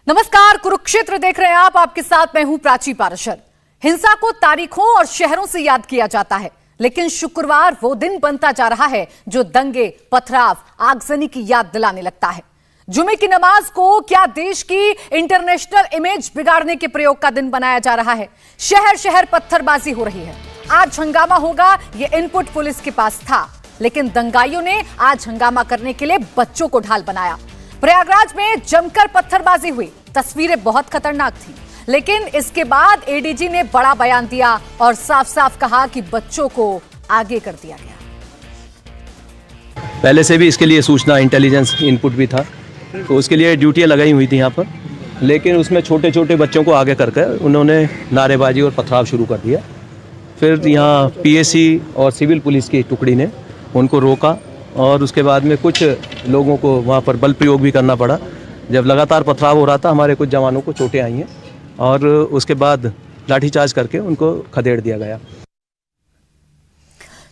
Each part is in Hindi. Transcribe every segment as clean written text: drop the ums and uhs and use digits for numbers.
नमस्कार, कुरुक्षेत्र देख रहे हैं आप। आपके साथ मैं हूं प्राची पाराशर। हिंसा को तारीखों और शहरों से याद किया जाता है, लेकिन शुक्रवार वो दिन बनता जा रहा है जो दंगे, पथराव, आगजनी की याद दिलाने लगता है। जुमे की नमाज को क्या देश की इंटरनेशनल इमेज बिगाड़ने के प्रयोग का दिन बनाया जा रहा है। शहर शहर पत्थरबाजी हो रही है। आज हंगामा होगा, ये इनपुट पुलिस के पास था, लेकिन दंगाइयों ने आज हंगामा करने के लिए बच्चों को ढाल बनाया। प्रयागराज में जमकर पत्थरबाजी हुई। तस्वीरें बहुत खतरनाक थी, लेकिन इसके बाद एडीजी ने बड़ा बयान दिया और साफ साफ कहा कि बच्चों को आगे कर दिया गया। पहले से भी इसके लिए सूचना इंटेलिजेंस इनपुट भी था, तो उसके लिए ड्यूटियां लगाई हुई थी यहाँ पर, लेकिन उसमें छोटे छोटे बच्चों को आगे करके उन्होंने नारेबाजी और पथराव शुरू कर दिया। फिर यहाँ पीएसी और सिविल पुलिस की टुकड़ी ने उनको रोका और उसके बाद में कुछ लोगों को वहाँ पर बल प्रयोग भी करना पड़ा। जब लगातार पथराव हो रहा था, हमारे कुछ जवानों को चोटें आई हैं और उसके बाद लाठीचार्ज करके उनको खदेड़ दिया गया।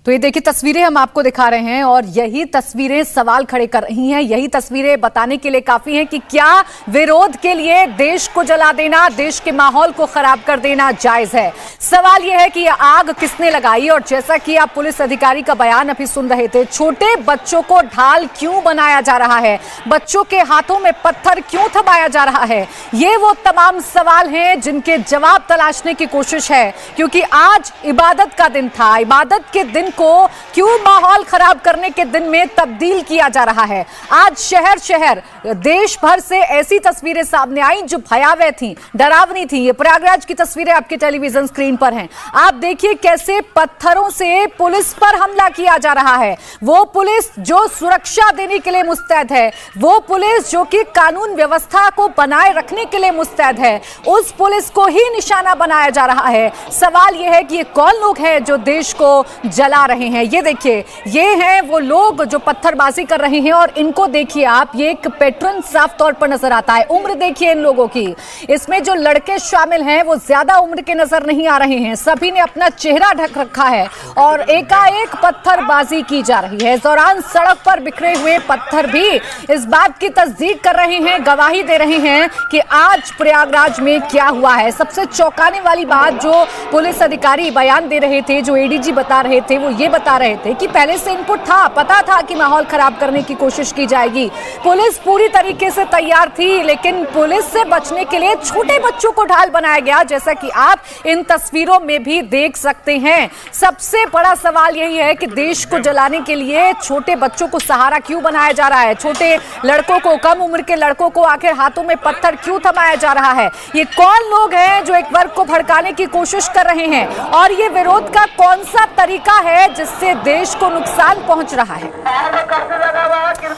तो ये देखिए तस्वीरें हम आपको दिखा रहे हैं और यही तस्वीरें सवाल खड़े कर रही हैं। यही तस्वीरें बताने के लिए काफी हैं कि क्या विरोध के लिए देश को जला देना, देश के माहौल को खराब कर देना जायज है। सवाल यह है कि यह आग किसने लगाई, और जैसा कि आप पुलिस अधिकारी का बयान अभी सुन रहे थे, छोटे बच्चों को ढाल क्यों बनाया जा रहा है, बच्चों के हाथों में पत्थर क्यों थमाया जा रहा है, ये वो तमाम सवाल हैं जिनके जवाब तलाशने की कोशिश है। क्योंकि आज इबादत का दिन था, इबादत के दिन को क्यों माहौल खराब करने के दिन में तब्दील किया जा रहा है। आज शहर शहर देश भर से ऐसी तस्वीरें सामने आई जो भयावह थी, डरावनी थी। ये प्रयागराज की तस्वीरें आपके टेलीविजन स्क्रीन पर हैं। आप देखिए कैसे पत्थरों से पुलिस पर हमला किया जा रहा है। वो पुलिस जो सुरक्षा देने के लिए मुस्तैद है, वो पुलिस जो कि कानून व्यवस्था को बनाए रखने के लिए मुस्तैद है, उस पुलिस को ही निशाना बनाया जा रहा है। सवाल यह है कि ये कौन लोग हैं जो देश को जला रहे हैं। ये देखिए, ये हैं वो लोग जो पत्थरबाजी कर रहे हैं और इनको देखिए आप, ये एक पैटर्न साफ तौर पर नजर आता है। उम्र देखिए इन लोगों की, इसमें जो लड़के शामिल हैं वो ज्यादा उम्र के नजर नहीं आ रहे हैं। सभी ने अपना चेहरा ढक रखा है और एकाएक पत्थरबाजी की जा रही है। इस दौरान सड़क पर बिखरे हुए पत्थर भी इस बात की तस्दीक कर रहे हैं, गवाही दे रहे हैं कि आज प्रयागराज में क्या हुआ है। सबसे चौंकाने वाली बात जो पुलिस अधिकारी बयान दे रहे थे, जो एडीजी बता रहे थे, वो ये बता रहे थे कि पहले से इनपुट था, पता था कि माहौल खराब करने की कोशिश की जाएगी। पुलिस पूरी तरीके से तैयार थी, लेकिन पुलिस से बचने के लिए छोटे बच्चों को ढाल बनाया गया, जैसा कि आप इन तस्वीरों में भी देख सकते हैं। सबसे बड़ा सवाल यही है कि देश को जलाने के लिए छोटे बच्चों को सहारा क्यों बनाया जा रहा है। छोटे लड़कों को, कम उम्र के लड़कों को आखिर हाथों में पत्थर क्यों थमाया जा रहा है। ये कौन लोग हैं जो एक वर्ग को भड़काने की कोशिश कर रहे हैं, और ये विरोध का कौन सा तरीका है जिससे देश को नुकसान पहुंच रहा है।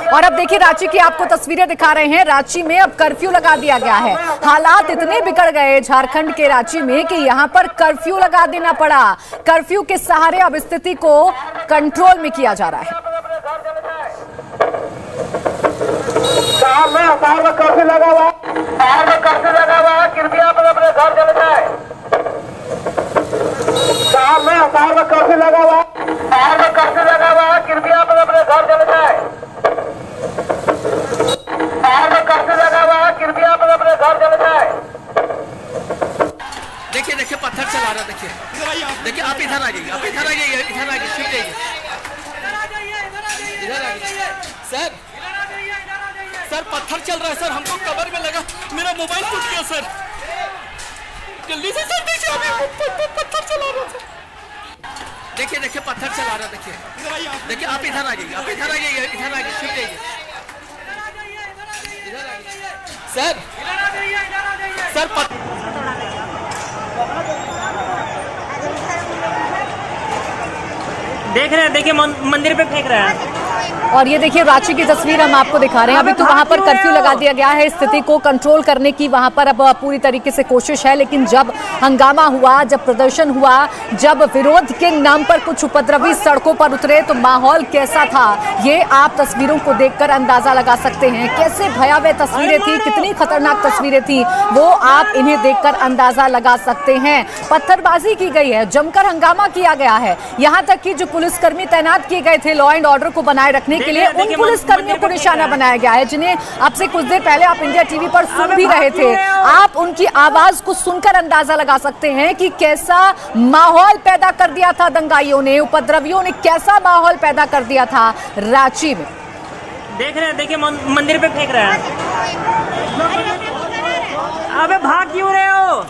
और अब देखिए रांची की आपको तस्वीरें दिखा रहे हैं। रांची में अब कर्फ्यू लगा दिया गया है। हालात इतने बिगड़ गए झारखंड के रांची में कि यहां पर कर्फ्यू लगा देना पड़ा। कर्फ्यू के सहारे अब स्थिति को कंट्रोल में किया जा रहा है। कर्फ्यू लगा हुआ, कृपया अपने घर चले जाए। सामने असार में कर्फ्यू लगा हुआ, कर्फ्यू लगा हुआ, कृपया अपने घर चले जाए। कर्फ्यू लगा हुआ, कृपया अपने घर चले जाए। देखिए देखिए पत्थर चला रहा, देखिए देखिए, आप इधर आ जाइए, आप इधर आ जाइए, इधर आ जाइए, छिप जाइए, इधर आ जाइए। सर पत्थर चल रहा है सर, हमको कवर में लगा, मेरा मोबाइल टूट गया सर, जल्दी से सर देखिए, अभी पत्थर चला रहा सर। देखिए देखिए पत्थर चला रहा, देखिए देखिए, आप इधर आ जाइए, आप इधर आ जाइए, इधर आ जाइए, छिप जाइए, इधर आ जाइए सर देख रहे हैं, देखिए मंदिर पे फेंक रहा है। और ये देखिए रांची की तस्वीर हम आपको दिखा रहे हैं। अभी तो वहां पर कर्फ्यू लगा दिया गया है, स्थिति को कंट्रोल करने की वहां पर अब पूरी तरीके से कोशिश है। लेकिन जब हंगामा हुआ, जब प्रदर्शन हुआ, जब विरोध के नाम पर कुछ उपद्रवी सड़कों पर उतरे, तो माहौल कैसा था ये आप तस्वीरों को देखकर अंदाजा लगा सकते हैं। कैसे भयावह तस्वीरें थी, कितनी खतरनाक तस्वीरें थी, वो आप इन्हें देखकर अंदाजा लगा सकते हैं। पत्थरबाजी की गई है, जमकर हंगामा किया गया है। यहाँ तक कि जो पुलिसकर्मी तैनात किए गए थे लॉ एंड ऑर्डर को बनाए रखने के लिए उन पुलिस कर्मियों को निशाना बनाया गया है जिन्हें अब से कुछ देर पहले आप इंडिया टीवी पर सुन भी रहे थे। आप उनकी आवाज को सुनकर अंदाजा लगा सकते हैं कि कैसा माहौल पैदा कर दिया था दंगाइयों ने, उपद्रवियों ने कैसा माहौल पैदा कर दिया था रांची में। देख रहे हैं, देखिए मंदिर पे फेंक रहा है। अबे भाग क्यों रहे हो?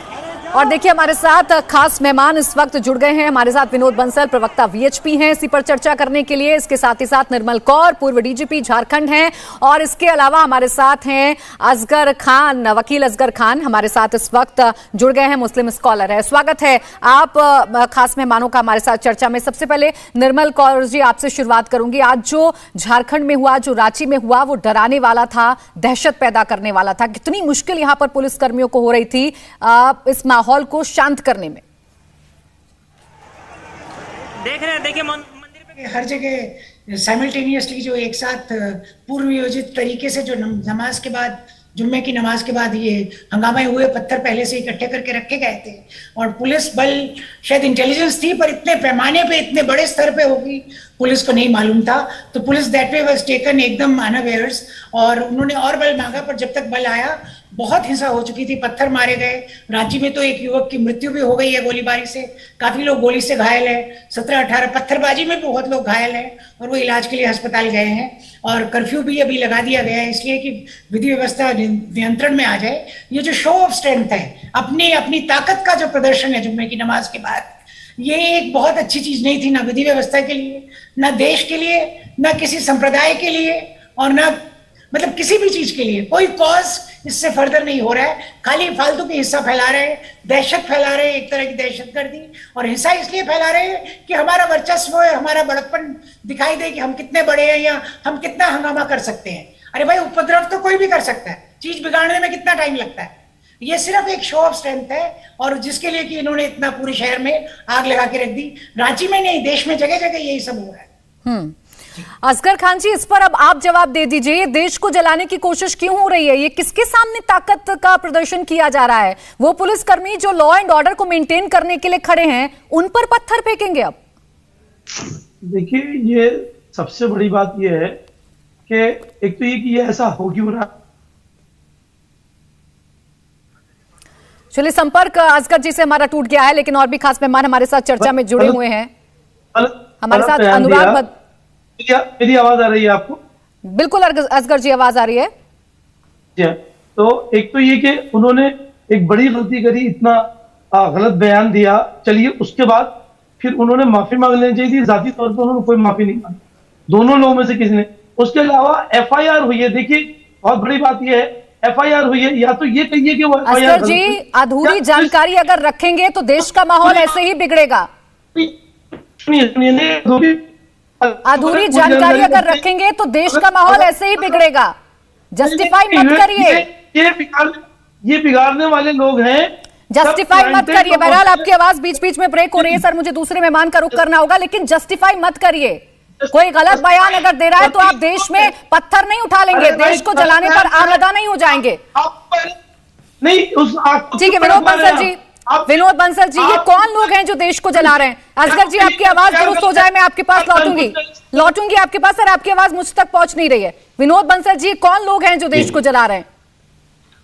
और देखिए हमारे साथ खास मेहमान इस वक्त जुड़ गए हैं। हमारे साथ विनोद बंसल, प्रवक्ता वीएचपी हैं इसी पर चर्चा करने के लिए। इसके साथ ही साथ निर्मल कौर, पूर्व डीजीपी झारखंड हैं, और इसके अलावा हमारे साथ हैं असगर खान, वकील असगर खान हमारे साथ इस वक्त जुड़ गए हैं, मुस्लिम स्कॉलर है। स्वागत है आप खास मेहमानों का हमारे साथ चर्चा में। सबसे पहले निर्मल कौर जी आपसे शुरुआत करूंगी। आज जो झारखंड में हुआ, जो रांची में हुआ, वो डराने वाला था, दहशत पैदा करने वाला था। कितनी मुश्किल यहाँ पर पुलिस कर्मियों को हो रही थी इस माहौल को शांत करने में? देख रहे हैं, देखिए मंदिर पे हर जगह साइमल्टेनियसली जो एक साथ पूर्व नियोजित तरीके से जो नमाज के बाद, जुम्मे की नमाज के बाद ये हंगामे हुए, पत्थर पहले से इकट्ठे करके रखे गए थे और पुलिस बल, शायद इंटेलिजेंस थी पर इतने पैमाने पे, इतने बड़े स्तर पे होगी पुलिस को नहीं मालूम था। तो police that way was taken एकदम अनअवेयर्स, और उन्होंने और बल मांगा, पर जब तक बल आया बहुत हिंसा हो चुकी थी, पत्थर मारे गए। रांची में तो एक युवक की मृत्यु भी हो गई है गोलीबारी से, काफी लोग गोली से घायल है, 17-18 पत्थरबाजी में बहुत लोग घायल हैं और वो इलाज के लिए अस्पताल गए हैं। और कर्फ्यू भी अभी लगा दिया गया है इसलिए कि विधि व्यवस्था नियंत्रण में आ जाए। ये जो शो ऑफ स्ट्रेंथ है, अपनी ताकत का जो प्रदर्शन है जुम्मे की नमाज के बाद, ये एक बहुत अच्छी चीज नहीं थी, ना विधि व्यवस्था के लिए, ना देश के लिए, ना किसी संप्रदाय के लिए, और ना मतलब किसी भी चीज के लिए। कोई कॉज इससे फर्दर नहीं हो रहा है, खाली फालतू की हिस्सा फैला रहे हैं, दहशत फैला रहे हैं, एक तरह की दहशतगर्दी। और हिंसा इसलिए फैला रहे हैं कि हमारा वर्चस्व है, हमारा बड़प्पन दिखाई दे कि हम कितने बड़े हैं या हम कितना हंगामा कर सकते हैं। अरे भाई, उपद्रव तो कोई भी कर सकता है, चीज बिगाड़ने में कितना टाइम लगता है। ये सिर्फ एक शो ऑफ स्ट्रेंथ है, और जिसके लिए कि इन्होंने इतना पूरे शहर में आग लगा के रख दी। रांची में नहीं, देश में जगह जगह यही सब हो रहा है। असगर खान जी, इस पर अब आप जवाब दे दीजिए। देश को जलाने की कोशिश क्यों हो रही है? ये किसके सामने ताकत का प्रदर्शन किया जा रहा है? वो पुलिसकर्मी जो लॉ एंड ऑर्डर को मेंटेन करने के लिए खड़े हैं, उन पर पत्थर फेंकेंगे अब? देखिए, ये सबसे बड़ी बात ये है कि एक तो ये कि ये ऐसा हो क्यों रहा। चलिए, संपर्क असगर जी से हमारा टूट गया है, लेकिन और भी खास मेहमान हमारे साथ चर्चा में जुड़े हुए हैं। हमारे साथ अनुराग। मेरी आवाज आ रही है आपको? बिल्कुल असगर जी, आवाज आ रही है। तो एक तो ये कि उन्होंने एक बड़ी गलती करी, इतना गलत बयान दिया। चलिए, उसके बाद फिर उन्होंने माफी मांग लेनी चाहिए थी। जाती तौर पर उन्होंने कोई माफी नहीं मांगी, दोनों लोगों में से किसी ने। उसके अलावा एफआईआर हुई है। देखिए, बहुत बड़ी बात यह है, एफआईआर हुई है, या तो ये कहिए कि वो असगर जी अधूरी जानकारी अगर रखेंगे तो देश का माहौल ऐसे ही बिगड़ेगा। अधूरी जानकारी अगर रखेंगे तो देश का माहौल ऐसे ही बिगड़ेगा। जस्टिफाई मत करिए। ये बिगाड़ने वाले लोग हैं। जस्टिफाई मत करिए। बहरहाल आपकी आवाज बीच बीच में ब्रेक हो रही है सर, मुझे दूसरे मेहमान का रुख करना होगा, लेकिन जस्टिफाई मत करिए। कोई गलत बयान अगर दे रहा है तो आप देश में पत्थर नहीं उठा लेंगे, देश को जलाने पर आमदा नहीं हो जाएंगे। नहीं, ठीक है विनोद बंसल जी, विनोद बंसल जी, ये कौन लोग हैं जो देश को जला रहे हैं? असगर जी, आपकी आवाज दुरुस्त हो जाए मैं आपके पास लौटूंगी आपके पास। सर, आपकी आवाज मुझ तक पहुंच नहीं रही है। विनोद बंसल जी, कौन लोग हैं जो देश को जला रहे हैं?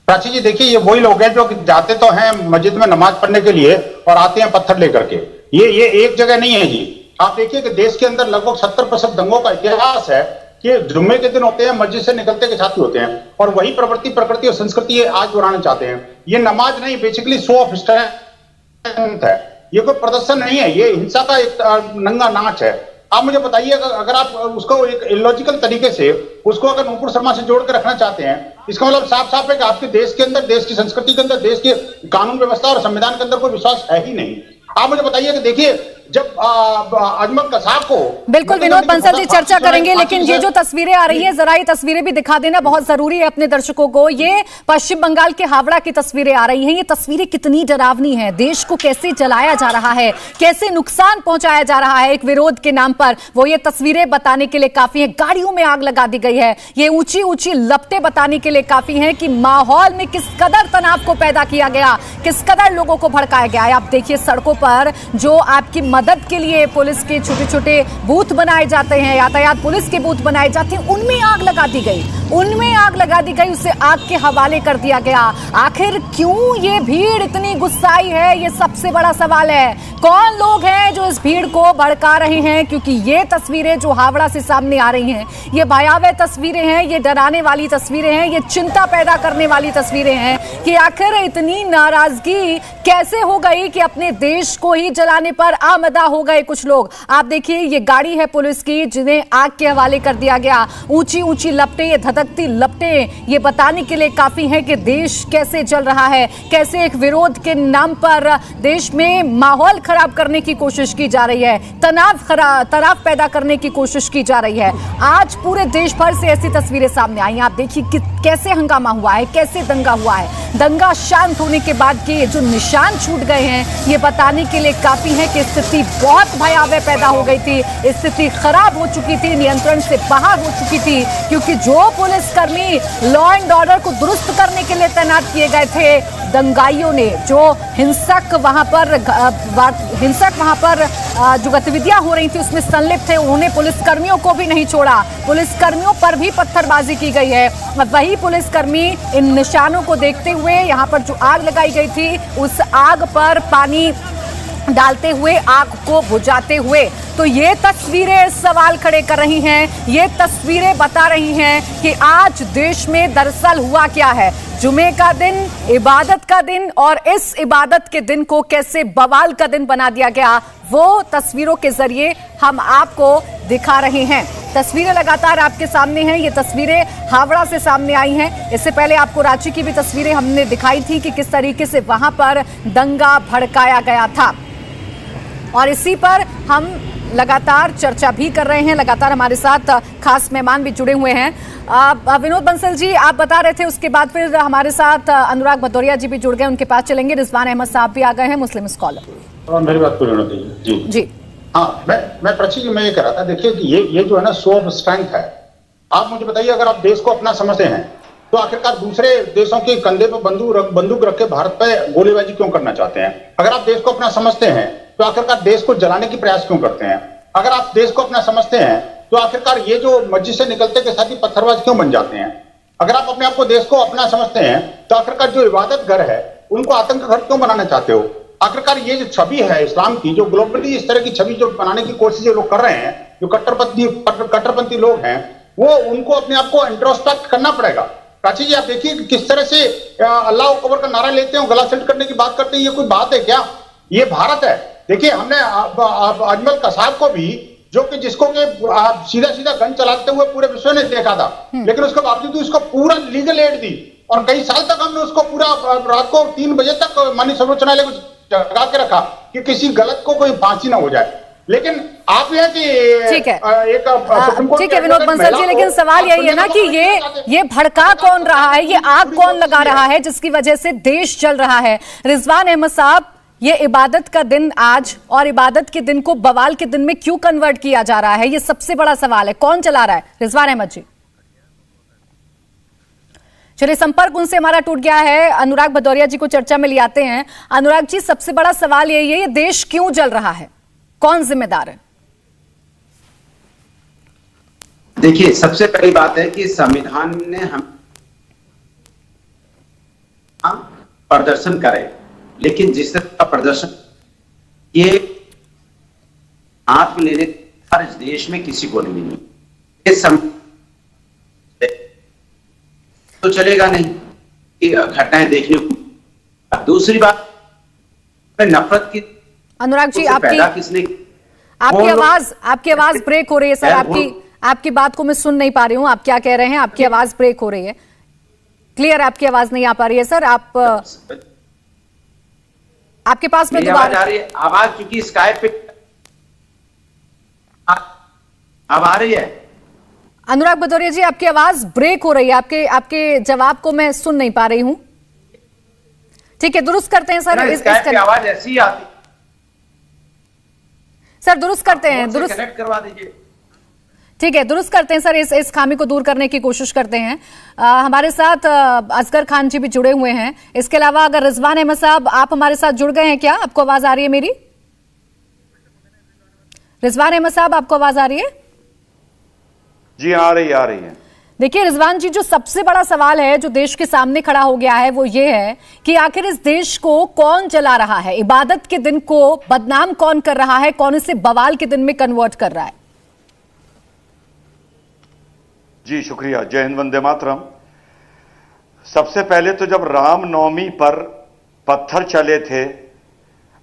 प्राची जी, देखिए, ये वही लोग हैं जो जाते तो हैं मस्जिद में नमाज पढ़ने के लिए और आते हैं पत्थर लेकर के। ये एक जगह नहीं है जी। आप देखिए कि देश के अंदर लगभग 70% दंगों का इतिहास है कि जुम्मे के दिन होते हैं, मस्जिद से निकलते के साथ ही होते हैं, और वही प्रकृति और संस्कृति ये आज दोहराना चाहते हैं। ये नमाज नहीं, बेसिकली शो ऑफ स्ट्रेंथ है। ये कोई प्रदर्शन नहीं है, ये हिंसा का एक नंगा नाच है। आप मुझे बताइए, अगर आप उसको एक इलॉजिकल तरीके से उसको अगर नूपुर शर्मा से जोड़ कर रखना चाहते हैं, इसका मतलब साफ साफ है कि आपके देश के अंदर, देश की संस्कृति के अंदर, देश के कानून व्यवस्था और संविधान के अंदर कोई विश्वास है ही नहीं। आप मुझे बताइए कि देखिए, जब अजमल कसाब को बिल्कुल विनोद बंसल जी चर्चा करेंगे, लेकिन ये जो तस्वीरें आ रही है, जरा ये तस्वीरें भी दिखा देना बहुत जरूरी है अपने दर्शकों को। ये पश्चिम बंगाल के हावड़ा की तस्वीरें आ रही हैं। ये तस्वीरें कितनी डरावनी है, देश को कैसे जलाया जा रहा है, कैसे नुकसान पहुंचाया जा रहा है एक विरोध के नाम पर, वो ये तस्वीरें बताने के लिए काफी है। गाड़ियों में आग लगा दी गई है, ये ऊंची ऊंची लपटें बताने के लिए काफी है कि माहौल में किस कदर तनाव को पैदा किया गया, किस कदर लोगों को भड़काया गया है। आप देखिए सड़कों पर जो आपकी मदद के लिए पुलिस के छोटे छोटे बूथ बनाए जाते हैं, यातायात पुलिस के बूथ बनाए जाते हैं, उनमें आग लगा दी गई, उनमें आग लगा दी गई, उसे आग के हवाले कर दिया गया। आखिर क्यों ये भीड़ इतनी गुस्साई है, ये सबसे बड़ा सवाल है। कौन लोग हैं जो इस भीड़ को भड़का रहे हैं? क्योंकि ये तस्वीरें जो हावड़ा से सामने आ रही हैं, ये भयावह तस्वीरें हैं, ये डराने वाली तस्वीरें हैं, ये चिंता पैदा करने वाली तस्वीरें हैं कि आखिर इतनी नाराजगी कैसे हो गई कि अपने देश को ही जलाने पर आमदा हो गए कुछ लोग। आप देखिए, ये गाड़ी है पुलिस की जिन्हें आग के हवाले कर दिया गया। ऊंची ऊंची लपटें, ये धधकती लपटें, ये बताने के लिए काफी है कि देश कैसे जल रहा है, कैसे एक विरोध के नाम पर देश में माहौल खराब करने की कोशिश की जा रही है, तनाव पैदा करने की कोशिश की जा रही है। आज पूरे देश भर से ऐसी तस्वीरें सामने आई हैं। आप देखिए कि कैसे हंगामा हुआ है, कैसे दंगा हुआ है। दंगा शांत होने के बाद के जो निशान छूट गए हैं, ये बताने के लिए काफी है कि स्थिति बहुत भयावह पैदा हो गई थी, स्थिति खराब हो चुकी थी, नियंत्रण से बाहर हो चुकी थी, क्योंकि जो पुलिसकर्मी लॉ एंड ऑर्डर को दुरुस्त करने के लिए तैनात किए गए थे, दंगाइयों ने, जो हिंसक वहां पर जो गतिविधियां हो रही थी उसमें संलिप्त थे, उन्होंने पुलिसकर्मियों को भी नहीं छोड़ा। पुलिसकर्मियों पर भी पत्थरबाजी की गई है। वही पुलिसकर्मी इन निशानों को देखते हुए यहां पर जो आग लगाई गई थी, उस आग पर पानी डालते हुए, आग को बुझाते हुए। तो ये तस्वीरें सवाल खड़े कर रही हैं, ये तस्वीरें बता रही हैं कि आज देश में दरअसल हुआ क्या है। जुमे का दिन, इबादत का दिन, और इस इबादत के दिन को कैसे बवाल का दिन बना दिया गया, वो तस्वीरों के जरिए हम आपको दिखा रहे हैं। तस्वीरें लगातार आपके सामने हैं। ये तस्वीरें हावड़ा से सामने आई हैं। इससे पहले आपको रांची की भी तस्वीरें हमने दिखाई थी कि किस तरीके से वहां पर दंगा भड़काया गया था, और इसी पर हम लगातार चर्चा भी कर रहे हैं। लगातार हमारे साथ खास मेहमान भी जुड़े हुए हैं। विनोद बंसल जी, आप बता रहे थे, उसके बाद फिर हमारे साथ अनुराग भदौरिया जी भी जुड़ गए, उनके पास चलेंगे। रिजवान अहमद साहब भी आ गए हैं, मुस्लिम स्कॉलर। मेरी बात पूरी होनी चाहिए जी। हाँ, मैं प्रची जी, मैं ये कह रहा था, देखिए कि ये जो है ना, शो ऑफ स्ट्रेंथ है। आप मुझे बताइए, अगर आप देश को अपना समझते हैं तो आखिरकार दूसरे देशों के कंधे पर बंदूक रख के भारत पे गोलीबाजी क्यों करना चाहते हैं? अगर आप देश को अपना समझते हैं तो आखिरकार देश को जलाने की प्रयास क्यों करते हैं? अगर आप देश को अपना समझते हैं तो आखिरकार ये जो मस्जिद से निकलते के साथ ही पत्थरबाज क्यों बन जाते हैं? अगर आप अपने आप को देश को अपना समझते हैं तो आखिरकार जो इबादत घर है उनको आतंक घर क्यों बनाना चाहते हो? आखिरकार ये जो छवि है इस्लाम की, जो ग्लोबली इस तरह की छवि जो बनाने की कोशिश ये लोग कर रहे हैं, जो कट्टरपंथी लोग हैं, वो उनको अपने आप को इंट्रोस्पेक्ट करना पड़ेगा। प्राची जी, आप देखिए किस तरह से अल्लाह अकबर का नारा लेते हैं, गला सेट करने की बात करते हैं। ये कोई बात है क्या? ये भारत है। देखिए, हमने अजमल कसाब को भी, जो कि जिसको के सीधा सीधा गन चलाते हुए पूरे विश्व ने देखा था, लेकिन उसके बावजूद उसको पूरा लीगल एड दी, और कई साल तक हमने उसको पूरा रात को 3 बजे तक माननीय सर्वोच्च न्यायालय को जगा के रखा कि किसी गलत को कोई फांसी ना हो जाए। लेकिन आप यह कि ठीक है विनोद बंसल जी, लेकिन सवाल यही है ना कि ये भड़का कौन रहा है, ये आग कौन लगा रहा है जिसकी वजह से देश जल रहा है? रिजवान अहमद साहब, ये इबादत का दिन आज, और इबादत के दिन को बवाल के दिन में क्यों कन्वर्ट किया जा रहा है, ये सबसे बड़ा सवाल है। कौन चला रहा है? रिजवान अहमद जी। चलिए, संपर्क उनसे हमारा टूट गया है। अनुराग भदौरिया जी को चर्चा में ले आते हैं। अनुराग जी, सबसे बड़ा सवाल यही है, ये देश क्यों जल रहा है, कौन जिम्मेदार है? देखिए, सबसे पहली बात है कि संविधान ने हम प्रदर्शन करें, लेकिन जिस तरह का प्रदर्शन ये हाथ में लेने का इस देश में किसी को नहीं है, तो चलेगा नहीं घटनाएं देखने को। दूसरी बात, नफरत की, अनुराग जी, किसने आपकी आवाज ब्रेक हो रही है सर। आपकी बात को मैं सुन नहीं पा रही हूँ। आप क्या कह रहे हैं? आपकी आवाज ब्रेक हो रही है। क्लियर आपकी आवाज नहीं आ पा रही है सर। आपके पास में दोबारा आवाज, क्योंकि स्काइप पे अब आ रही है। अनुराग भदौरिया जी, आपकी आवाज ब्रेक हो रही है। आपके जवाब को मैं सुन नहीं पा रही हूं। ठीक है, दुरुस्त करते हैं सर। इसकी आवाज ऐसी ही आती सर, दुरुस्त करते हैं, दुरुस्त कनेक्ट करवा दीजिए। ठीक है, दुरुस्त करते हैं सर, इस खामी को दूर करने की कोशिश करते हैं। हमारे साथ असगर खान जी भी जुड़े हुए हैं। इसके अलावा अगर रिजवान अहमद साहब आप हमारे साथ जुड़ गए हैं क्या? आपको आवाज आ रही है मेरी? रिजवान अहमद साहब, आपको आवाज आ रही है? जी आ रही है। देखिए रिजवान जी, जो सबसे बड़ा सवाल है जो देश के सामने खड़ा हो गया है वो ये है कि आखिर इस देश को कौन चला रहा है? इबादत के दिन को बदनाम कौन कर रहा है? कौन इसे बवाल के दिन में कन्वर्ट कर रहा है? जी शुक्रिया। जय हिंद, वंदे मातरम। सबसे पहले तो जब रामनवमी पर पत्थर चले थे,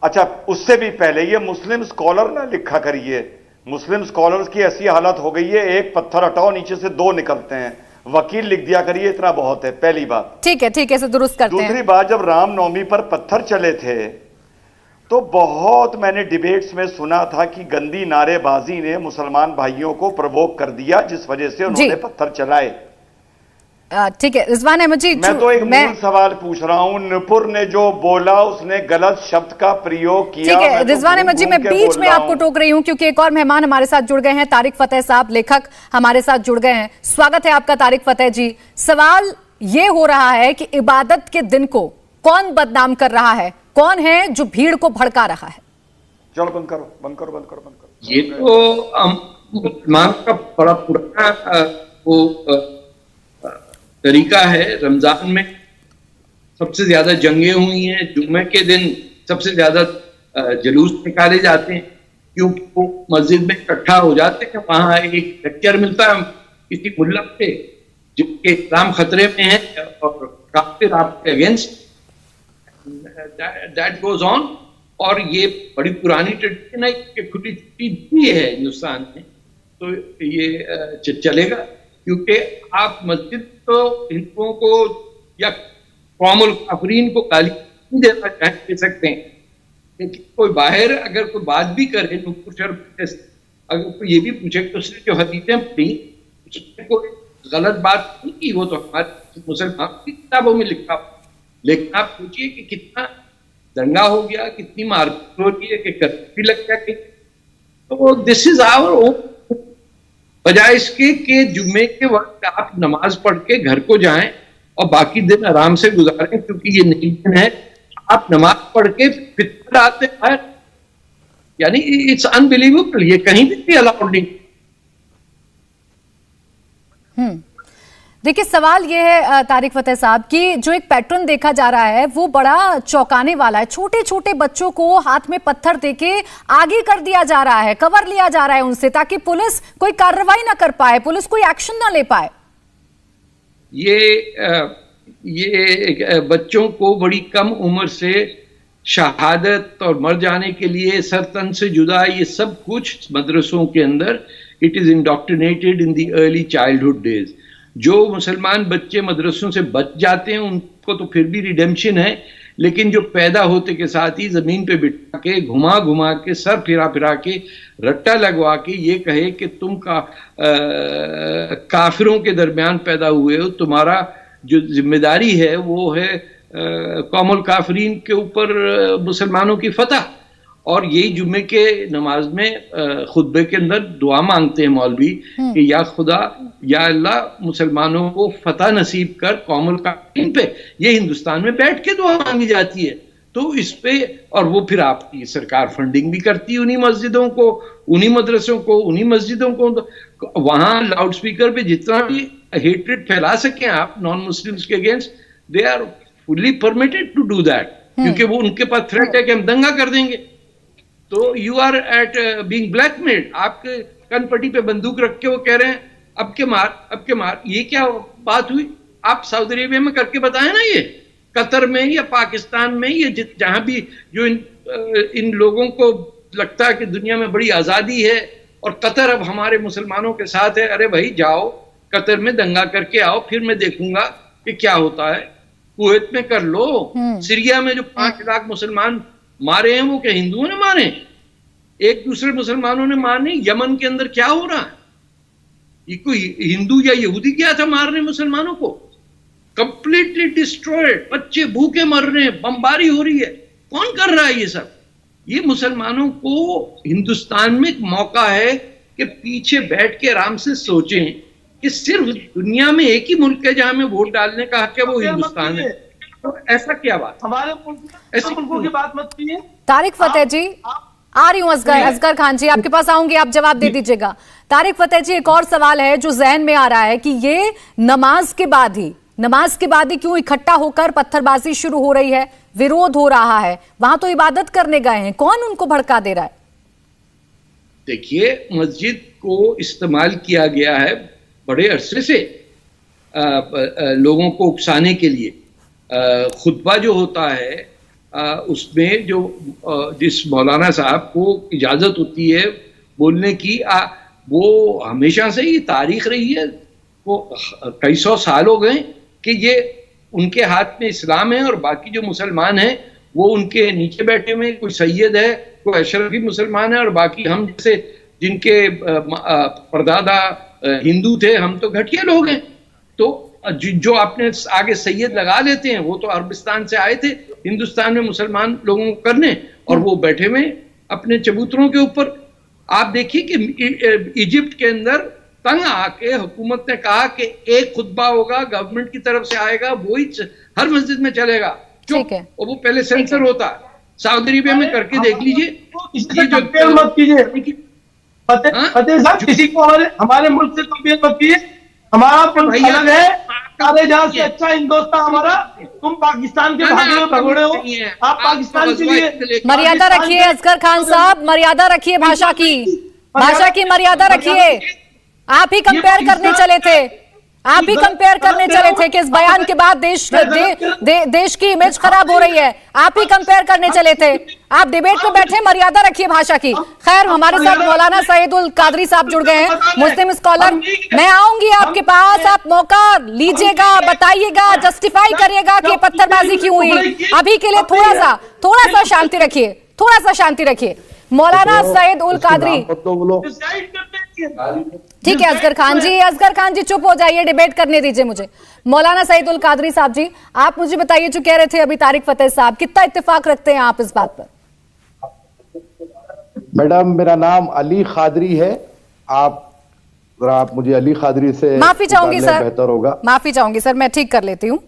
अच्छा उससे भी पहले ये मुस्लिम स्कॉलर ना लिखा करिए, मुस्लिम स्कॉलर्स की ऐसी हालत हो गई है, एक पत्थर हटाओ नीचे से 2 निकलते हैं। वकील लिख दिया करिए, इतना बहुत है। पहली बात। ठीक है, इसे दुरुस्त करते हैं। दूसरी बात, जब रामनवमी पर पत्थर चले थे तो बहुत मैंने डिबेट्स में सुना था कि गंदी नारेबाजी ने मुसलमान भाइयों को प्रवोक कर दिया, जिस वजह से उन्होंने पत्थर चलाए। ठीक है रिजवान अहमद जी, मैं तो एक मूल सवाल पूछ रहा हूं। नुपुर ने जो बोला, उसने गलत शब्द का प्रयोग किया। ठीक है रिजवान अहमद जी, मैं बीच में आपको टोक रही हूं क्योंकि एक और मेहमान हमारे साथ जुड़ गए हैं, तारिक फतेह साहब, लेखक हमारे साथ जुड़ गए हैं। स्वागत है आपका तारिक फतेह जी। सवाल ये हो रहा है कि इबादत के दिन को कौन बदनाम कर रहा है? कौन है जो भीड़ को भड़का रहा है? चलो बंद करो। ये तो मुसलमान का बड़ा पुराना तरीका है। रमजान में सबसे ज्यादा जंगें हुई हैं, जुम्मे के दिन सबसे ज्यादा जुलूस निकाले जाते हैं, क्योंकि वो मस्जिद में इकट्ठा हो जाते हैं। वहां एक लेक्चर मिलता है किसी मुल्ला पे जिनके इस्लाम खतरे में है और काफिर आपके अगेंस्ट, दैट गोज ऑन। और ये बड़ी पुरानी ट्रेडिशन है कि खुली छुट्टी दी है हिंदुस्तान में, तो ये चलेगा। क्योंकि आप मस्जिद तो हिंदुओं को या कौमुल काफरीन को गाली नहीं दे सकते हैं, लेकिन कोई बाहर अगर कोई बात भी करे, अगर कोई ये भी पूछे कि उसने जो हदीसें पढ़ी उसमें कोई गलत बात नहीं की, वो तो हमारे मुसलमान की किताबों में लिखा। लेकिन आप सोचिए कि कितना दंगा हो गया, कितनी मारपीट हो रही है, कि भी लग गया। तो दिस इज आवर ओन, बजाय इसके कि जुम्मे के वक्त आप नमाज पढ़ के घर को जाएं और बाकी दिन आराम से गुजारें, क्योंकि ये नहीं दिन है आप नमाज पढ़ के फितर आते हैं। यानी इट्स अनबिलीवेबल, ये कहीं भी अलाउड नहीं। देखिए सवाल ये है तारिक फतेह साहब कि जो एक पैटर्न देखा जा रहा है वो बड़ा चौंकाने वाला है। छोटे छोटे बच्चों को हाथ में पत्थर देके आगे कर दिया जा रहा है, कवर लिया जा रहा है उनसे, ताकि पुलिस कोई कार्रवाई ना कर पाए, पुलिस कोई एक्शन ना ले पाए। ये बच्चों को बड़ी कम उम्र से शहादत और मर जाने के लिए सर तन से जुदा, ये सब कुछ मदरसों के अंदर it is indoctrinated in the early childhood days. जो मुसलमान बच्चे मदरसों से बच जाते हैं उनको तो फिर भी रिडेम्पशन है, लेकिन जो पैदा होते के साथ ही जमीन पे बिठा के घुमा घुमा के सर फिरा के रट्टा लगवा के ये कहे कि तुम काफिरों के दरमियान पैदा हुए हो, तुम्हारा जो जिम्मेदारी है वो है कौमुल काफरीन के ऊपर मुसलमानों की फतह। और यही जुम्मे के नमाज में खुतबे के अंदर दुआ मांगते हैं मौलवी कि या खुदा या अल्लाह मुसलमानों को फतह नसीब कर कौमुल काफरीन पे। ये हिंदुस्तान में बैठ के दुआ मांगी जाती है। तो इस पे, और वो फिर आपकी सरकार फंडिंग भी करती है उन्हीं मस्जिदों को, उन्हीं मदरसों को, उन्हीं मस्जिदों को। वहां लाउड स्पीकर पे जितना भी हेट्रेड फैला सकें आप नॉन मुस्लिम्स के against, they are fully permitted to do that, क्योंकि वो उनके पास थ्रेट है कि हम दंगा कर देंगे। तो you are at being blackmailed. आपके कनपट्टी पे बंदूक रख के वो कह रहे हैं अब के मार। ये क्या बात हुई? आप सऊदी अरेबिया में करके बताए ना, ये कतर में या पाकिस्तान में, ये जहां भी जो इन लोगों को लगता है कि दुनिया में बड़ी आजादी है और कतर अब हमारे मुसलमानों के साथ है, अरे भाई जाओ कतर में दंगा करके आओ, फिर मैं देखूंगा कि क्या होता है। कुवैत में कर लो, सीरिया में जो 5 लाख मुसलमान मारे हैं वो क्या हिंदुओं ने मारे? एक दूसरे मुसलमानों ने मारे। यमन के अंदर क्या हो रहा है? ये कोई हिंदू या यहूदी क्या था मारने मुसलमानों को? कंप्लीटली डिस्ट्रॉयड, बच्चे भूखे मर रहे हैं, बमबारी हो रही है। कौन कर रहा है ये सब? ये मुसलमानों को हिंदुस्तान में एक मौका है कि पीछे बैठ के आराम से सोचें कि सिर्फ दुनिया में एक ही मुल्क है जहां में वोट डालने का हक है, वो हिंदुस्तान है। तो ऐसा क्या बात? हमारे ऐसे मुल्कों की बात मत कीजिए। तारिक फतेह जी, आ रही हूँ असगर खान जी, आपके पास आऊंगी, आप जवाब दे दीजिएगा। तारिक फतेह जी, एक और सवाल है जो जहन में आ रहा है कि ये नमाज के बाद ही क्यों इकट्ठा होकर पत्थरबाजी शुरू हो रही है, विरोध हो रहा है? वहां तो इबादत करने गए हैं, कौन उनको भड़का दे रहा है? देखिए, मस्जिद को इस्तेमाल किया गया है बड़े अरसे से लोगों को उकसाने के लिए। खुतबा जो होता है उसमें जो जिस मौलाना साहब को इजाजत होती है बोलने की, वो हमेशा से ही तारीख रही है। वो कई सौ साल हो गए कि ये उनके हाथ में इस्लाम है और बाकी जो मुसलमान हैं वो उनके नीचे बैठे हुए, कोई सैयद है, कोई अशरफी मुसलमान है, और बाकी हम जैसे जिनके परदादा हिंदू थे, हम तो घटिया लोग हैं। तो जो आपने आगे सैयद लगा लेते हैं वो तो अरबिस्तान से आए थे हिंदुस्तान में मुसलमान लोगों को करने, और वो बैठे हुए अपने चबूतरों के ऊपर। आप देखिए कि इजिप्ट के अंदर तंग आके हुकूमत ने कहा कि एक खुतबा होगा, गवर्नमेंट की तरफ से आएगा, वो ही हर मस्जिद में चलेगा, ठीक है, और वो पहले सेंसर होता है। सऊदी अरेबिया में करके देख लीजिए। मत कीजिए फतेह साहब, किसी को हमारे मुल्क से कंपेयर मत कीजिए। हमारा मुल्क अलग है, सारे जहां से अच्छा हिंदुस्तान हमारा। तुम पाकिस्तान के भागे हुए भगोड़े हो, आप पाकिस्तान के लिए मर्यादा रखिए। असगर खान साहब, मर्यादा रखिए, भाषा की मर्यादा रखिए। आप ही कंपेयर करने चले थे, कि इस बयान के बाद देश की इमेज खराब हो रही है, आप ही कंपेयर करने चले थे। आप डिबेट में बैठे, मर्यादा रखिए भाषा की। खैर, हमारे साथ मौलाना सईद उल कादरी साहब जुड़ गए हैं, मुस्लिम स्कॉलर। मैं आऊंगी आपके पास, आप मौका लीजिएगा, बताइएगा, जस्टिफाई करिएगा कि पत्थरबाजी क्यों हुई। अभी के लिए थोड़ा सा शांति रखिए। मौलाना सईद उल कादरी, ठीक है। असगर खान जी चुप हो जाइए, डिबेट करने दीजिए मुझे। मौलाना सईद उल कादरी साहब जी, आप मुझे बताइए, जो कह रहे थे अभी तारिक फतेह साहब, कितना इत्तेफाक रखते हैं आप इस बात पर? मैडम, मेरा नाम अली कादरी है। आप मुझे अली कादरी से माफी चाहूंगी सर, बेहतर होगा। माफी चाहूंगी सर, मैं ठीक कर लेती हूँ।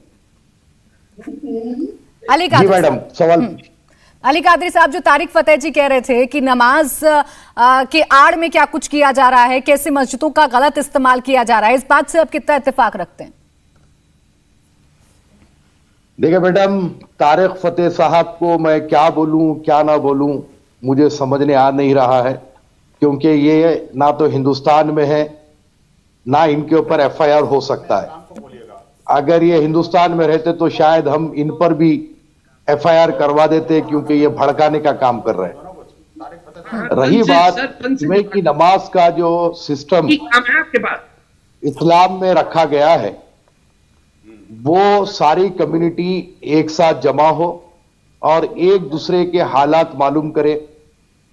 अली कादरी मैडम, सवाल। अली कादरी साहब, जो तारिक फतेह जी कह रहे थे कि नमाज के आड़ में क्या कुछ किया जा रहा है, कैसे मस्जिदों का गलत इस्तेमाल किया जा रहा है, इस बात से आप कितना इत्तेफाक रखते हैं? देखिए मैडम, तारिक फतेह साहब को मैं क्या बोलूं क्या ना बोलूं मुझे समझने आ नहीं रहा है, क्योंकि ये ना तो हिंदुस्तान में है, ना इनके ऊपर FIR हो सकता है। अगर ये हिंदुस्तान में रहते तो शायद हम इन पर भी FIR करवा देते, क्योंकि ये भड़काने का काम कर रहे हैं। रही बात जुमे की नमाज का, जो सिस्टम इस्लाम में रखा गया है, वो सारी कम्युनिटी एक साथ जमा हो और एक दूसरे के हालात मालूम करे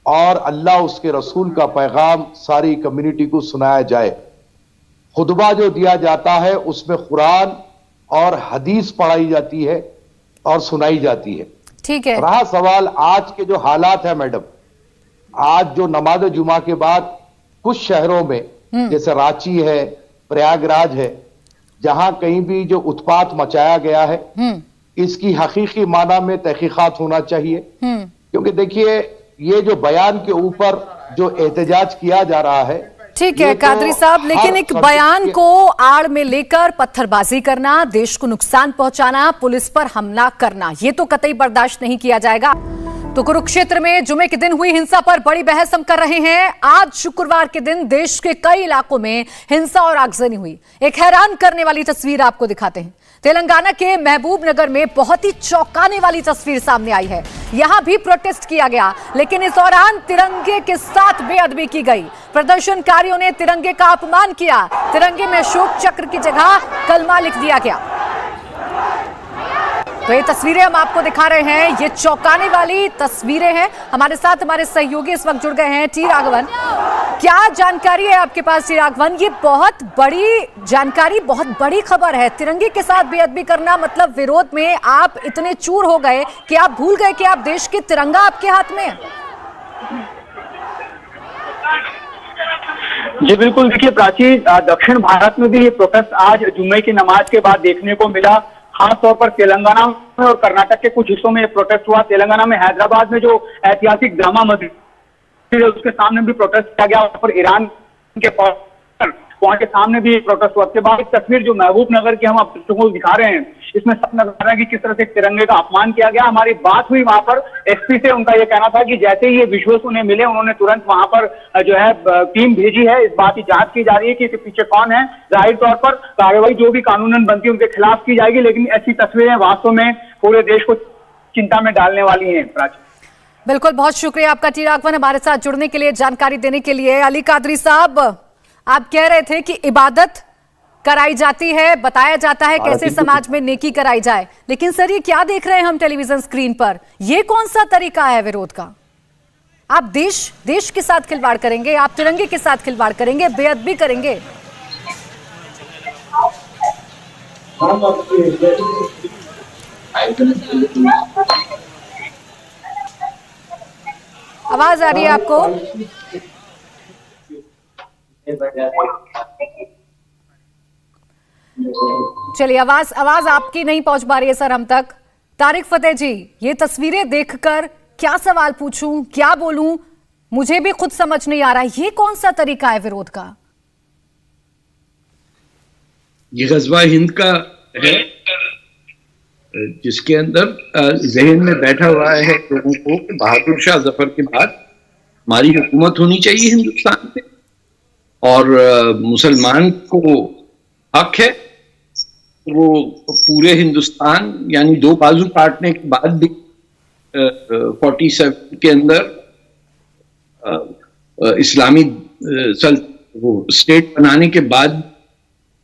और अल्लाह उसके रसूल का पैगाम सारी कम्युनिटी को सुनाया जाए। खुतबा जो दिया जाता है उसमें कुरान और हदीस पढ़ाई जाती है और सुनाई जाती है। ठीक है। रहा सवाल आज के जो हालात है मैडम, आज जो नमाज जुमा के बाद कुछ शहरों में जैसे रांची है, प्रयागराज है, जहां कहीं भी जो उत्पात मचाया गया है, इसकी हकीकी माना में तहकीकात होना चाहिए। क्योंकि देखिए, ये जो बयान के ऊपर जो एहतजाज किया जा रहा है, ठीक है कादरी साहब, लेकिन एक बयान को आड़ में लेकर पत्थरबाजी करना, देश को नुकसान पहुंचाना, पुलिस पर हमला करना, ये तो कतई बर्दाश्त नहीं किया जाएगा। तो कुरुक्षेत्र में जुमे के दिन हुई हिंसा पर बड़ी बहस हम कर रहे हैं। आज शुक्रवार के दिन देश के कई इलाकों में हिंसा और आगजनी हुई। एक हैरान करने वाली तस्वीर आपको दिखाते हैं। तेलंगाना के महबूब नगर में बहुत ही चौंकाने वाली तस्वीर सामने आई है। यहां भी प्रोटेस्ट किया गया, लेकिन इस दौरान तिरंगे के साथ बेअदबी की गई। प्रदर्शनकारियों ने तिरंगे का अपमान किया। तिरंगे में अशोक चक्र की जगह कलमा लिख दिया गया। तो ये तस्वीरें हम आपको दिखा रहे हैं, ये चौंकाने वाली तस्वीरें हैं। हमारे साथ हमारे सहयोगी इस वक्त जुड़ गए हैं। टी राघवन, क्या जानकारी है आपके पास? टी राघवन, ये बहुत बड़ी जानकारी, बहुत बड़ी खबर है। तिरंगे के साथ बेअदबी करना, मतलब विरोध में आप इतने चूर हो गए कि आप भूल गए कि आप देश के तिरंगा आपके हाथ में है। जी बिल्कुल, देखिए प्राची, दक्षिण भारत में भी ये प्रोटेस्ट आज जुम्मे की नमाज के बाद देखने को मिला। खास तौर पर तेलंगाना में और कर्नाटक के कुछ हिस्सों में प्रोटेस्ट हुआ। तेलंगाना में हैदराबाद में जो ऐतिहासिक जामा मस्जिद उसके सामने भी प्रोटेस्ट किया गया। और ईरान के वहां के सामने भी प्रोटेस्ट हुआ। उसके बाद एक तस्वीर जो महबूब नगर की हम आप दर्शकों को दिखा रहे हैं, इसमें सब नजर आ रहा है कि किस तरह से तिरंगे का अपमान किया गया। हमारी बात हुई वहां पर एसपी से, उनका यह कहना था कि जैसे ही ये विजुअल्स उन्हें मिले उन्होंने तुरंत वहां पर जो है टीम भेजी है। इस बात की जांच की जा रही है कि इसके पीछे कौन है। जाहिर तौर पर कार्रवाई जो भी कानूनन बनती है उनके खिलाफ की जाएगी, लेकिन ऐसी तस्वीरें वास्तव में पूरे देश को चिंता में डालने वाली है। प्राची, बिल्कुल, बहुत शुक्रिया आपका टी राघवन, हमारे साथ जुड़ने के लिए, जानकारी देने के लिए। अली कादरी साहब, आप कह रहे थे कि इबादत कराई जाती है, बताया जाता है कैसे समाज में नेकी कराई जाए, लेकिन सर ये क्या देख रहे हैं हम टेलीविजन स्क्रीन पर? ये कौन सा तरीका है विरोध का? आप देश के साथ खिलवाड़ करेंगे, आप तिरंगे के साथ खिलवाड़ करेंगे, बेअदबी करेंगे। आवाज आ रही है आपको? चलिए, आवाज आपकी नहीं पहुंच पा रही है सर हम तक। तारिक फतेह जी, ये तस्वीरें देखकर क्या सवाल पूछूं, क्या बोलूं, मुझे भी खुद समझ नहीं आ रहा। ये कौन सा तरीका है विरोध का? ये गज़वा हिंद का है, जिसके अंदर जहन में बैठा हुआ है लोगों को कि बहादुर शाह जफर के बाद हमारी हुकूमत होनी चाहिए हिंदुस्तान पे, और मुसलमान को हक है वो पूरे हिंदुस्तान, यानी दो बाजू काटने के बाद भी 47 के अंदर इस्लामी वो स्टेट बनाने के बाद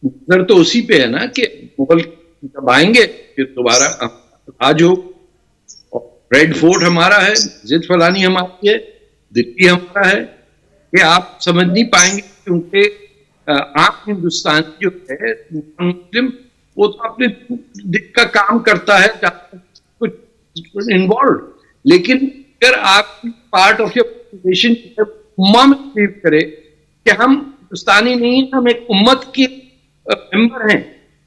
नजर तो उसी पे है ना कि मुगल जब आएंगे फिर दोबारा आज हो। रेड फोर्ट हमारा है, मस्जिद फलानी हमारी है, दिल्ली हमारा है, ये आप समझ नहीं पाएंगे क्योंकि आम हिंदुस्तान जो है मुस्लिम वो तो अपने दिल का काम करता है, कुछ इन्वॉल्व, लेकिन अगर आप पार्ट ऑफ योर पॉपुलेशन उम्मा में बिलीव करे कि हम हिंदुस्तानी नहीं, हम एक उम्मत की मेंबर हैं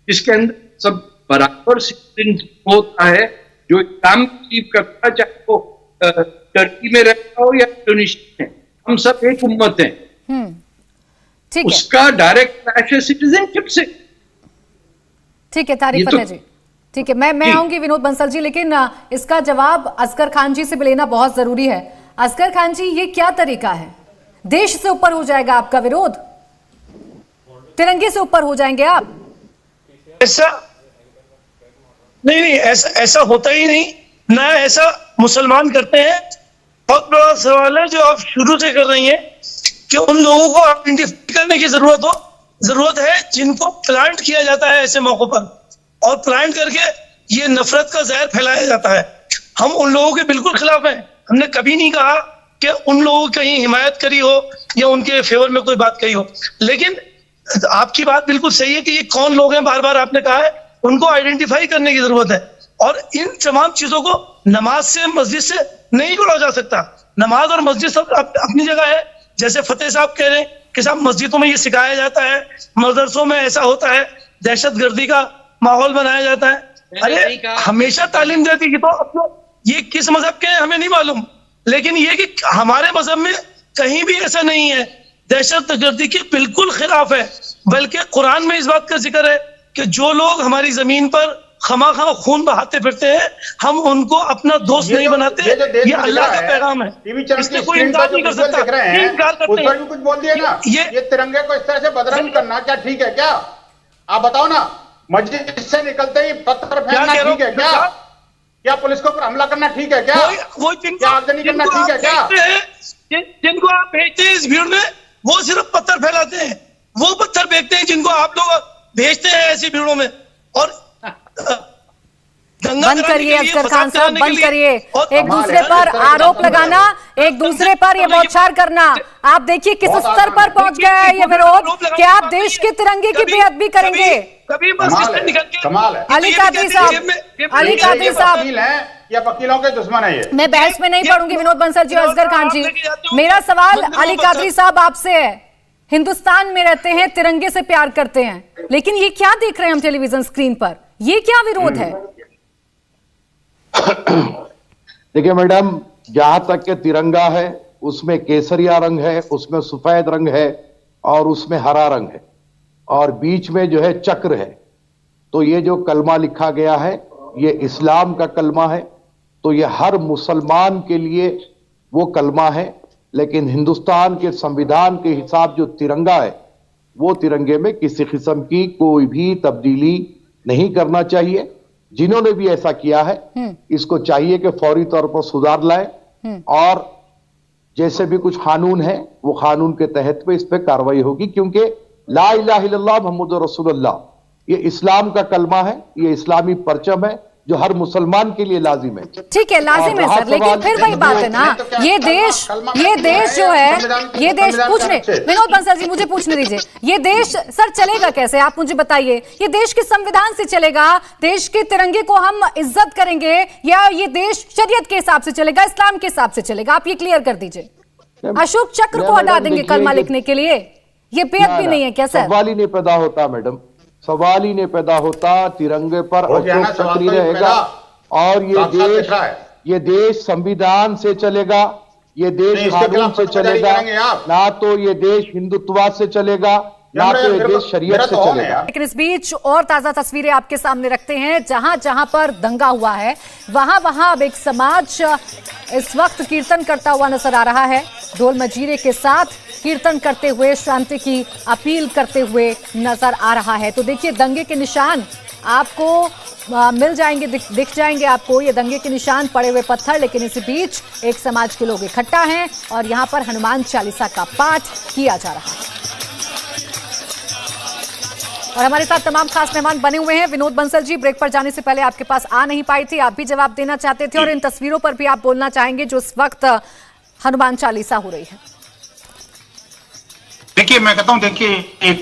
जिसके अंदर सब बराबर सिटीजन होता है, जो इस्लाम बिलीव करता है, चाहे वो टर्की में रहता हो या इंडोनेशिया में, हम सब एक उम्मत हैं। ठीक है, उसका डायरेक्ट क्लैश है सिटीजनशिप से। ठीक है तारिक फतेह जी, ठीक है, मैं आऊंगी विनोद बंसल जी, लेकिन इसका जवाब असगर खान जी से भी लेना बहुत जरूरी है। असगर खान जी, ये क्या तरीका है? देश से ऊपर हो जाएगा आपका विरोध? तिरंगे से ऊपर हो जाएंगे आप? ऐसा नहीं, ऐसा होता ही नहीं ना, ऐसा मुसलमान करते हैं। बहुत बड़ा सवाल है जो आप शुरू से कर रही हैं कि उन लोगों को आइडेंटिफाई करने की जरूरत है जिनको प्लांट किया जाता है ऐसे मौकों पर, और प्लांट करके ये नफरत का जहर फैलाया जाता है। हम उन लोगों के बिल्कुल खिलाफ हैं। हमने कभी नहीं कहा कि उन लोगों की कहीं हिमायत करी हो या उनके फेवर में कोई बात कही हो, लेकिन आपकी बात बिल्कुल सही है कि ये कौन लोग हैं, बार बार आपने कहा है, उनको आइडेंटिफाई करने की जरूरत है। और इन तमाम चीजों को नमाज से, मस्जिद से नहीं जोड़ा जा सकता। नमाज और मस्जिद सब अपनी जगह है। जैसे फतेह साहब कह रहे हैं कि साहब मस्जिदों में ये सिखाया जाता है, मदरसों में ऐसा होता है, दहशतगर्दी का माहौल बनाया जाता है। अरे हमेशा तालीम देती कि तो अपने ये किस मजहब के हैं हमें नहीं मालूम, लेकिन ये कि हमारे मजहब में कहीं भी ऐसा नहीं है, दहशतगर्दी के बिल्कुल खिलाफ है। बल्कि कुरान में इस बात का जिक्र है कि जो लोग हमारी जमीन पर खमाखा खून बहाते फिरते हैं, हम उनको अपना दोस्त नहीं बनाते। ये अल्लाह का पैगाम है, इससे कोई इनकार नहीं कर सकता। कुछ बोल दिया ना, ये तिरंगे को इस तरह से बदनाम करना क्या ठीक है क्या? आप बताओ ना, मस्जिद से निकलते ही पत्थर फेंकना ठीक है क्या? क्या पुलिस के ऊपर हमला करना ठीक है क्या? क्या आगजनी करना ठीक है क्या? जिनको आप भेजते हैं इस भीड़ में, वो सिर्फ पत्थर फैलाते हैं, वो पत्थर फेंकते हैं जिनको आप लोग भेजते हैं ऐसी भीड़ों में। और बंद करिए असगर खान साहब, बंद करिए एक दूसरे पर आरोप लगाना, एक दूसरे पर ये बौछार करना। आप देखिए किस स्तर पर पहुंच गया है ये विरोध कि आप देश के तिरंगे की बेअदबी करेंगे। अली कादरी साहब, या वकीलों के दुश्मन है ये। मैं बहस में नहीं पढ़ूंगी विनोद बंसल जी और असगर खान जी। मेरा सवाल अली कादरी साहब आपसे है, हिंदुस्तान में रहते हैं, तिरंगे से प्यार करते हैं, लेकिन ये क्या देख रहे हैं हम टेलीविजन स्क्रीन पर? ये क्या विरोध है? देखिए मैडम, जहां तक के तिरंगा है उसमें केसरिया रंग है, उसमें सफेद रंग है और उसमें हरा रंग है और बीच में जो है चक्र है। तो ये जो कलमा लिखा गया है ये इस्लाम का कलमा है, तो ये हर मुसलमान के लिए वो कलमा है। लेकिन हिंदुस्तान के संविधान के हिसाब जो तिरंगा है वो तिरंगे में किसी किस्म की कोई भी तब्दीली नहीं करना चाहिए। जिन्होंने भी ऐसा किया है इसको चाहिए कि फौरी तौर पर सुधार लाए और जैसे भी कुछ कानून है वो कानून के तहत पे इस पे कार्रवाई होगी, क्योंकि ला इलाहा इल्लल्लाह मुहम्मदुर रसूलुल्लाह ये इस्लाम का कलमा है, ये इस्लामी परचम है जो हर मुसलमान के लिए लाजिम है। ठीक है, लाजिम है सर, लेकिन फिर वही बात है ना, ये देश जो है, ये देश पूछने, विनोद बंसल जी मुझे पूछने दीजिए, ये देश सर चलेगा कैसे, आप मुझे बताइए। ये देश के संविधान से चलेगा, देश के तिरंगे को हम इज्जत करेंगे, या ये देश शरीयत के हिसाब से चलेगा, इस्लाम के हिसाब से चलेगा? आप ये क्लियर कर दीजिए। अशोक चक्र को हटा देंगे कलमा लिखने के लिए, ये बेअदबी नहीं है क्या सर? सवाल ही नहीं पैदा होता मैडम, सवाल ही नहीं पैदा होता। तिरंगे पर अशोक चक्र रहेगा और ये देश संविधान से चलेगा, ये देश कानून से चलेगा, ना तो ये देश हिंदुत्ववाद से चलेगा, ना तो ये देश शरीयत से चलेगा। लेकिन इस बीच और ताजा तस्वीरें आपके सामने रखते हैं। जहां जहां पर दंगा हुआ है वहां वहां अब एक समाज इस वक्त कीर्तन करता हुआ नजर आ रहा है, ढोल मजीरे के साथ कीर्तन करते हुए, शांति की अपील करते हुए नजर आ रहा है। तो देखिए दंगे के निशान आपको मिल जाएंगे, दिख जाएंगे आपको, ये दंगे के निशान, पड़े हुए पत्थर। लेकिन इसी बीच एक समाज के लोग इकट्ठा हैं और यहाँ पर हनुमान चालीसा का पाठ किया जा रहा है। और हमारे साथ तमाम खास मेहमान बने हुए हैं। विनोद बंसल जी, ब्रेक पर जाने से पहले आपके पास आ नहीं पाई थी, आप भी जवाब देना चाहते थे और इन तस्वीरों पर भी आप बोलना चाहेंगे जो इस वक्त हनुमान चालीसा हो रही है। देखिए मैं कहता हूं, देखिए एक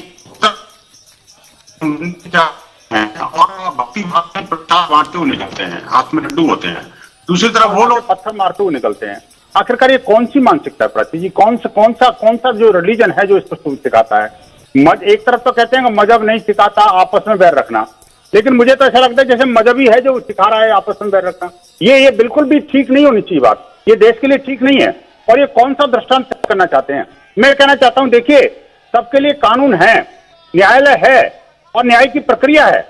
और भक्ति भाव में प्रसाद बांटते हुए निकलते हैं, हाथ में लड्डू होते हैं, दूसरी तरफ वो लोग पत्थर मारते हुए निकलते हैं। आखिरकार ये कौन सी मानसिकता है प्राची जी? कौन सा जो रिलीजन है जो इसको सिखाता है? एक तरफ तो कहते हैं कि मजहब नहीं सिखाता आपस में बैर रखना, लेकिन मुझे तो ऐसा लगता है जैसे मजहब ही है जो सिखा रहा है आपस में बैर रखना। ये बिल्कुल भी ठीक नहीं होनी चाहिए बात, ये देश के लिए ठीक नहीं है। और ये कौन सा दृष्टांत करना चाहते हैं? मैं कहना चाहता हूं, देखिए सबके लिए कानून है, न्यायालय है और न्याय की प्रक्रिया है।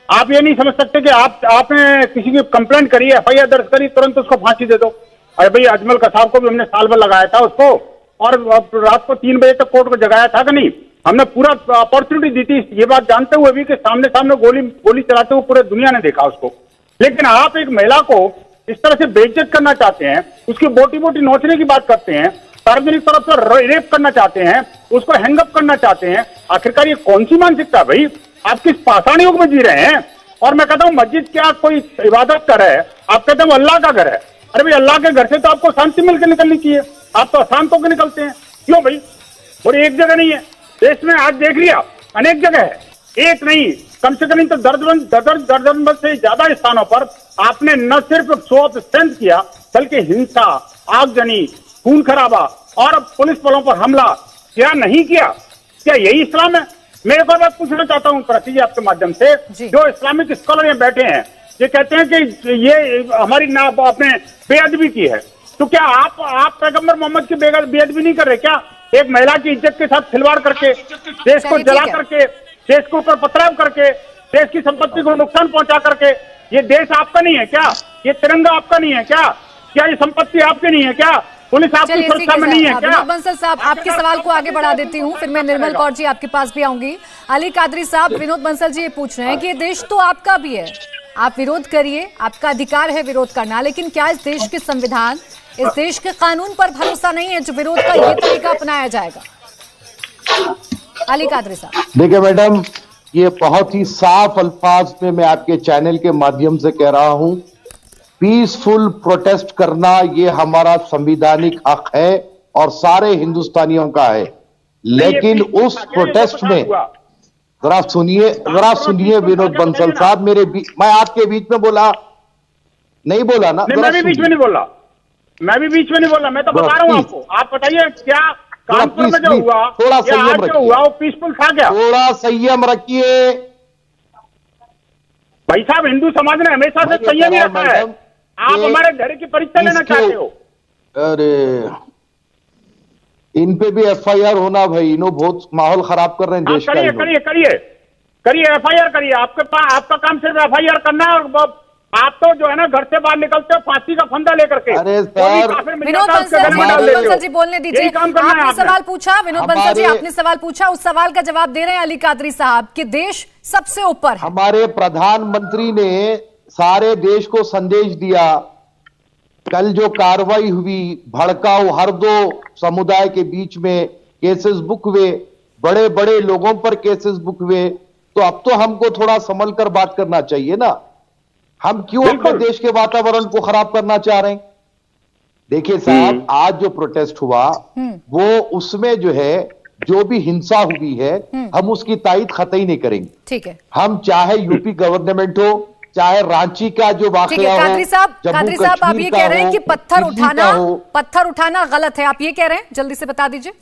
आप ये नहीं समझ सकते कि आपने किसी की कंप्लेंट करी है, FIR दर्ज करी, तुरंत उसको फांसी दे दो। अरे भाई अजमल कसाब को भी हमने साल भर लगाया था उसको, और रात को 3 बजे तक कोर्ट को जगाया था कि नहीं? हमने पूरा अपॉर्चुनिटी दी थी, ये बात जानते हुए भी कि सामने गोली चलाते हुए पूरे दुनिया ने देखा उसको। लेकिन आप एक महिला को इस तरह से बेइज्जत करना चाहते हैं, उसकी बोटी बोटी नोचने की बात करते हैं, सार्वजनिक तरफ से रेप करना चाहते हैं, उसको हैंगअप करना चाहते हैं। आखिरकार ये कौन सी मानसिकता है भाई? आप किस पाषाण युग में जी रहे हैं? और मैं कहता हूं मस्जिद क्या कोई इबादत घर है? आप कहते हैं अल्लाह का घर है। अरे भाई अल्लाह के घर से तो आपको शांति मिलकर निकलनी चाहिए, आप तो अशांत होकर निकलते हैं। क्यों भाई? और एक जगह नहीं है देश में, आज देख लिया अनेक जगह है, एक नहीं कम से कम तो दर्जन से ज्यादा स्थानों पर आपने न सिर्फ शो ऑफ स्ट्रेंथ किया बल्कि हिंसा, आगजनी, खून खराबा और पुलिस बलों पर हमला क्या नहीं किया? क्या यही इस्लाम है? मैं एक और बात पूछना चाहता हूँ प्राची जी आपके माध्यम से, जो इस्लामिक स्कॉलर यहाँ बैठे हैं ये कहते हैं कि ये हमारी ना आपने बेअदबी की है, तो क्या आप पैगंबर मोहम्मद की बेअदबी नहीं कर रहे क्या? एक महिला की इज्जत के साथ खिलवाड़ करके, देश को जला करके, देश के ऊपर पथराव करके, देश की संपत्ति को नुकसान पहुंचा करके, ये देश आपका नहीं है क्या? ये तिरंगा आपका नहीं है क्या? क्या ये संपत्ति आपकी नहीं है क्या? पुलिस आपकी सुरक्षा में नहीं है क्या? बंसल साहब, आपके सवाल को आगे बढ़ा देती हूँ, फिर मैं निर्मल कौर जी आपके पास भी आऊंगी। अली कादरी साहब, विनोद बंसल जी ये पूछ रहे हैं कि ये देश तो आपका भी है, आप विरोध करिए, आपका अधिकार है विरोध करना, लेकिन क्या इस देश के संविधान, इस देश के कानून पर भरोसा नहीं है जो विरोध का ये तरीका अपनाया जाएगा? अली कादरी साहब, देखिए मैडम, ये बहुत ही साफ अल्फाज में मैं आपके चैनल के माध्यम से कह रहा हूं, पीसफुल प्रोटेस्ट करना ये हमारा संवैधानिक हक है और सारे हिंदुस्तानियों का है। लेकिन उस प्रोटेस्ट में जरा सुनिए विनोद बंसल साहब, मैं आपके बीच में बोला नहीं बोला ना? मैं भी बीच में नहीं बोला, मैं तो बता रहा हूँ आपको। आप बताइए क्या कानपुर में जो हुआ, थोड़ा संयम रखिए, वो पीसफुल था क्या? थोड़ा संयम रखिए भाई साहब, हिंदू समाज ने हमेशा से संयम ही रखा है। आप हमारे घर की परीक्षा लेना चाहते हो? अरे इन पे भी FIR होना भाई, इन्हों बहुत माहौल खराब कर रहे हैं देश का। करिए FIR करिए। आपका काम सिर्फ FIR करना है। और आप तो जो है ना घर से बाहर निकलते हो फांसी का फंदा लेकर के। अरे सर, विनोद बंसल जी बोलने दीजिए। आपने सवाल पूछा, विनोद बंसल जी आपने सवाल पूछा, उस सवाल का जवाब दे रहे हैं अली कादरी साहब कि देश सबसे ऊपर है। हमारे प्रधानमंत्री ने सारे देश को संदेश दिया। कल जो कार्रवाई हुई, भड़काऊ हर दो समुदाय के बीच में केसेस बुक हुए, बड़े बड़े लोगों पर केसेस बुक हुए, तो अब तो हमको थोड़ा संभल कर बात करना चाहिए ना। हम क्यों अपने देश के वातावरण को खराब करना चाह रहे हैं? देखिए साहब, आज जो प्रोटेस्ट हुआ वो उसमें जो है जो भी हिंसा हुई है हम उसकी तायद कतई नहीं करेंगे। ठीक है, हम चाहे यूपी गवर्नमेंट हो, चाहे रांची का जो वाकया हो, कादरी साहब आप ये कह रहे हैं कि पत्थर उठाना गलत है, आप ये कह रहे हैं? जल्दी से बता दीजिए।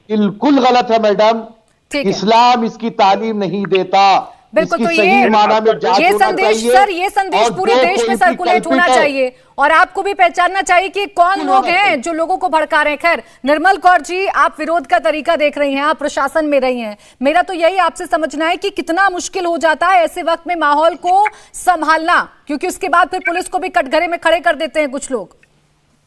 बिल्कुल गलत है मैडम। इस्लाम इसकी तालीम नहीं देता। बिल्कुल, तो ये संदेश सर, ये संदेश पूरे देश में सर्कुलेट होना चाहिए और आपको भी पहचानना चाहिए कि कौन लोग हैं जो लोगों को भड़का रहे हैं। खैर निर्मल कौर जी, आप विरोध का तरीका देख रही हैं, आप प्रशासन में रही हैं, मेरा तो यही आपसे समझना है कि कितना मुश्किल हो जाता है ऐसे वक्त में माहौल को संभालना, क्योंकि उसके बाद फिर पुलिस को भी कटघरे में खड़े कर देते हैं कुछ लोग।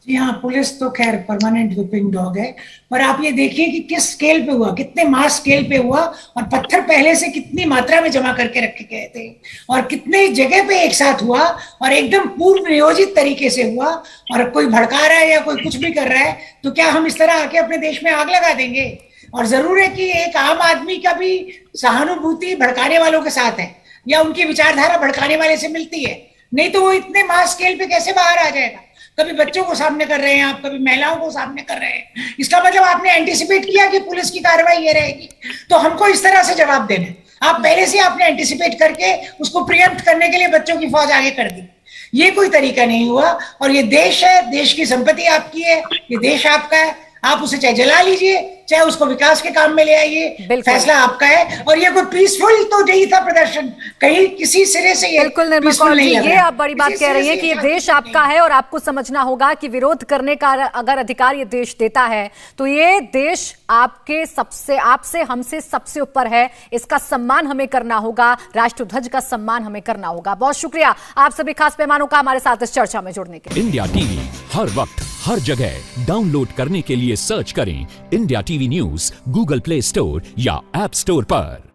जी हाँ, पुलिस तो खैर परमानेंट व्हिपिंग डॉग है, पर आप ये देखिए कि किस स्केल पे हुआ, कितने मास स्केल पे हुआ, और पत्थर पहले से कितनी मात्रा में जमा करके रखे गए थे और कितने जगह पे एक साथ हुआ और एकदम पूर्व नियोजित तरीके से हुआ। और कोई भड़का रहा है या कोई कुछ भी कर रहा है तो क्या हम इस तरह आके अपने देश में आग लगा देंगे? और जरूर है कि एक आम आदमी का भी सहानुभूति भड़काने वालों के साथ है या उनकी विचारधारा भड़काने वाले से मिलती है, नहीं तो वो इतने मास स्केल पे कैसे बाहर आ जाएगा? कभी बच्चों को सामने कर रहे हैं आप, कभी महिलाओं को सामने कर रहे हैं। इसका मतलब आपने एंटिसिपेट किया कि पुलिस की कार्रवाई ये रहेगी, तो हमको इस तरह से जवाब देना है। आप पहले से आपने एंटिसिपेट करके उसको प्रिएम्प्ट करने के लिए बच्चों की फौज आगे कर दी। ये कोई तरीका नहीं हुआ। और ये देश है, देश की संपत्ति आपकी है, ये देश आपका है। आप उसे चाहे जला लीजिए, चाहे उसको विकास के काम में ले आइए, फैसला आपका है। और ये कोई पीसफुल तो नहीं था प्रदर्शन, कहीं किसी सिरे से ये बिल्कुल निर्मल कौर जी, ये आप बड़ी बात कह रही हैं कि ये देश आपका है और आपको समझना होगा कि विरोध करने का अगर अधिकार ये देश देता है तो ये देश आपके सबसे, आपसे, हमसे सबसे ऊपर है। इसका सम्मान हमें करना होगा, राष्ट्रध्वज का सम्मान हमें करना होगा। बहुत शुक्रिया आप सभी खास मेहमानों का हमारे साथ इस चर्चा में जुड़ने के लिए। इंडिया टीवी हर वक्त हर जगह डाउनलोड करने के लिए सर्च करें India TV news Google play store या ऐप स्टोर पर।